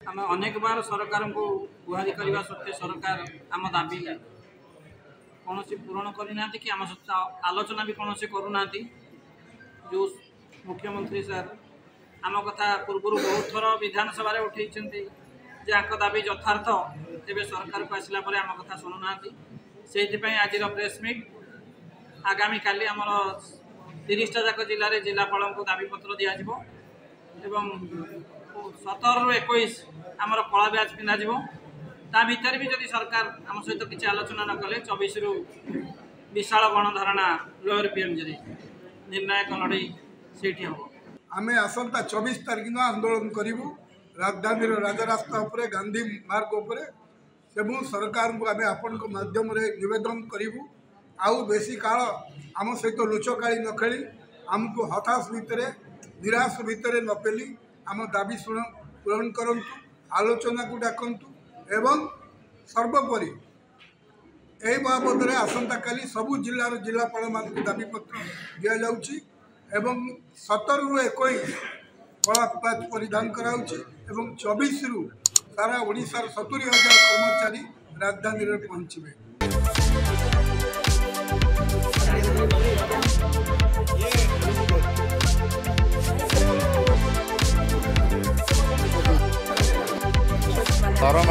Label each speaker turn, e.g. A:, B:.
A: आम अनेक बार सरकार को गुहारी करने सत्वे सरकार आम दाबी कौन पूरण करना कि आम सहित आलोचना भी कौन करूना। जो मुख्यमंत्री सर आम कथा पूर्व बहुत थर विधानसभा उठे दाबी यथार्थ तेज सरकार को आसला आम कथा शुणुना। से आज प्रेस मीट आगामी काली आमर 30टा जाक जिले में जिलापाल को दाबीपत्र दिज्व एवं 17 ରୁ 21 आमर कला ब्याज पिंधा ता भीतर भी जदि सरकार आम सहित किसी आलोचना न कले 24 ରୁ विशाल गणधारणा लोअर पीएमजी निर्णायक लड़ई से हम
B: आम आसंता 24 तारिख दिन आंदोलन करूँ राजधानी राजरास्ता गांधी मार्ग उपर सरकार को आम आपण माध्यम नवेदन करूँ आउ बेसी काल आम सहित लुचकाड़ी न खेली आमको हताश भितर निराश भितर न पेली आम दाबी पूरण करूँ आलोचना को डाकतु एवं सर्वोपरि यही बाबद में आसंता काली सबू जिलार जिलापाल मान दाबीपत्र दि जाऊँगी 17 ରୁ 21 कला पैच परिधान कराऊँगी 24 ରୁ सारा ओडिशार 70,000 कर्मचारी राजधानी में पहुँचे।
C: Orang